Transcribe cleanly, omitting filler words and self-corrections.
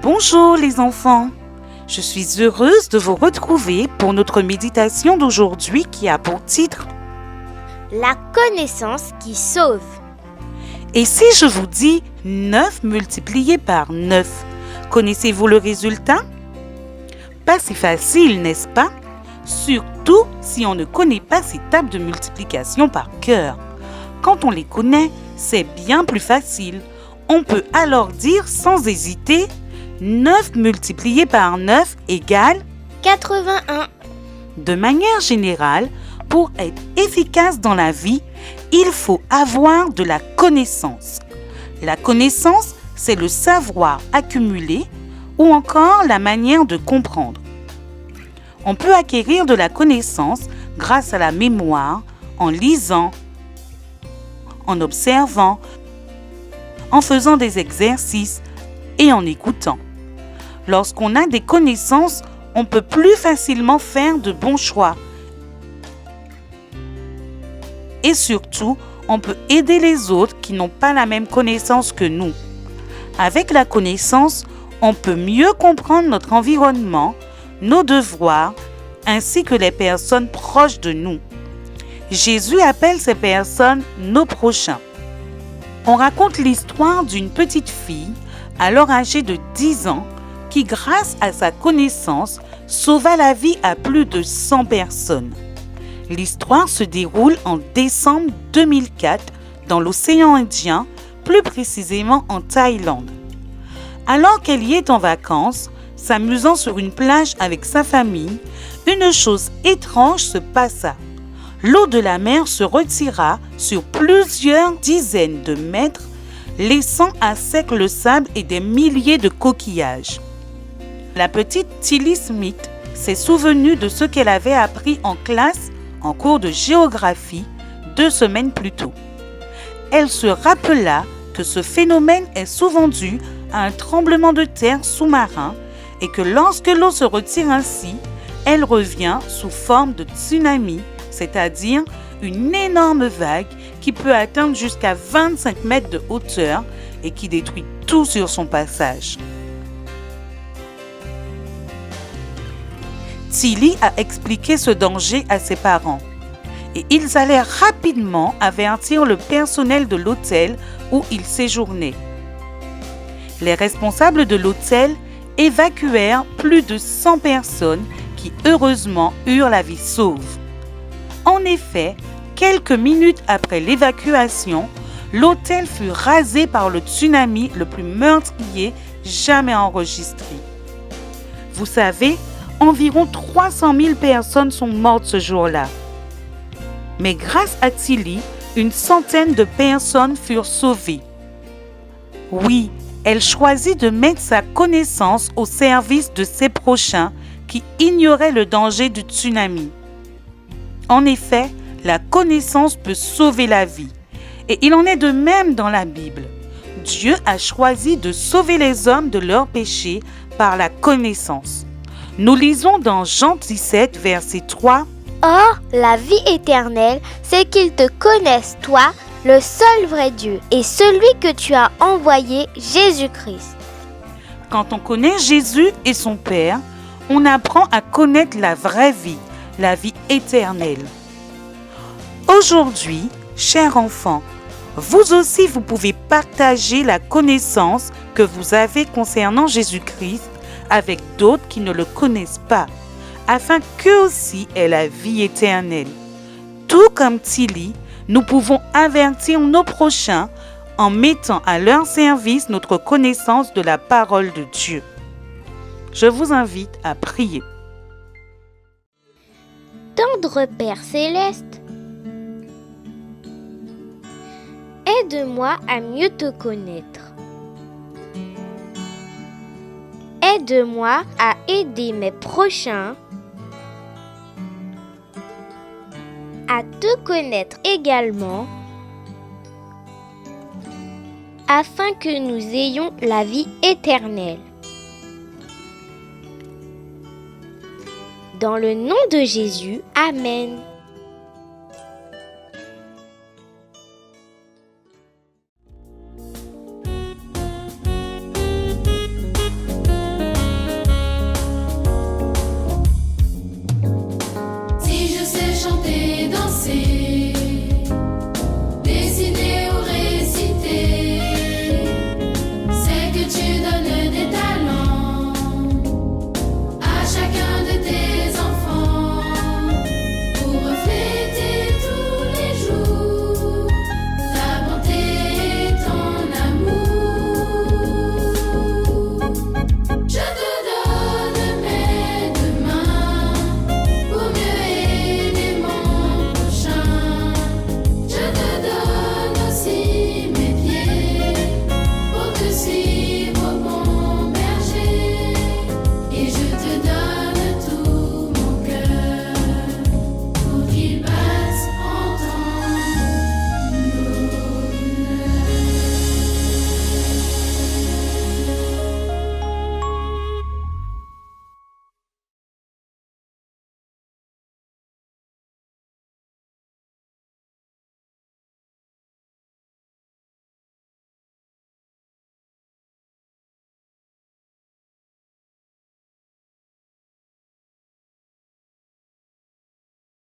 Bonjour les enfants, je suis heureuse de vous retrouver pour notre méditation d'aujourd'hui qui a pour titre La connaissance qui sauve. Et si je vous dis 9 multiplié par 9, connaissez-vous le résultat? Pas si facile, n'est-ce pas? Surtout si on ne connaît pas ces tables de multiplication par cœur. Quand on les connaît, c'est bien plus facile. On peut alors dire sans hésiter 9 multiplié par 9 égale 81. De manière générale, pour être efficace dans la vie, il faut avoir de la connaissance. La connaissance, c'est le savoir accumulé ou encore la manière de comprendre. On peut acquérir de la connaissance grâce à la mémoire, en lisant, en observant, en faisant des exercices et en écoutant. Lorsqu'on a des connaissances, on peut plus facilement faire de bons choix. Et surtout, on peut aider les autres qui n'ont pas la même connaissance que nous. Avec la connaissance, on peut mieux comprendre notre environnement, nos devoirs, ainsi que les personnes proches de nous. Jésus appelle ces personnes nos prochains. On raconte l'histoire d'une petite fille, alors âgée de 10 ans, qui, grâce à sa connaissance, sauva la vie à plus de 100 personnes. L'histoire se déroule en décembre 2004 dans l'océan Indien, plus précisément en Thaïlande. Alors qu'elle y est en vacances, s'amusant sur une plage avec sa famille, une chose étrange se passa. L'eau de la mer se retira sur plusieurs dizaines de mètres, laissant à sec le sable et des milliers de coquillages. La petite Tilly Smith s'est souvenue de ce qu'elle avait appris en classe en cours de géographie 2 semaines plus tôt. Elle se rappela que ce phénomène est souvent dû à un tremblement de terre sous-marin et que lorsque l'eau se retire ainsi, elle revient sous forme de tsunami, c'est-à-dire une énorme vague qui peut atteindre jusqu'à 25 mètres de hauteur et qui détruit tout sur son passage. Tilly a expliqué ce danger à ses parents et ils allèrent rapidement avertir le personnel de l'hôtel où ils séjournaient. Les responsables de l'hôtel évacuèrent plus de 100 personnes qui heureusement eurent la vie sauve. En effet, quelques minutes après l'évacuation, l'hôtel fut rasé par le tsunami le plus meurtrier jamais enregistré. Vous savez, environ 300 000 personnes sont mortes ce jour-là. Mais grâce à Tilly, une centaine de personnes furent sauvées. Oui, elle choisit de mettre sa connaissance au service de ses prochains qui ignoraient le danger du tsunami. En effet, la connaissance peut sauver la vie. Et il en est de même dans la Bible. Dieu a choisi de sauver les hommes de leurs péchés par la connaissance. Nous lisons dans Jean 17, verset 3. Or, la vie éternelle, c'est qu'ils te connaissent, toi, le seul vrai Dieu, et celui que tu as envoyé, Jésus-Christ. Quand on connaît Jésus et son Père, on apprend à connaître la vraie vie, la vie éternelle. Aujourd'hui, chers enfants, vous aussi vous pouvez partager la connaissance que vous avez concernant Jésus-Christ avec d'autres qui ne le connaissent pas, afin qu'eux aussi aient la vie éternelle. Tout comme Tilly, nous pouvons avertir nos prochains en mettant à leur service notre connaissance de la parole de Dieu. Je vous invite à prier. Tendre Père Céleste, aide-moi à mieux te connaître. Aide-moi à aider mes prochains à te connaître également, afin que nous ayons la vie éternelle. Dans le nom de Jésus, Amen.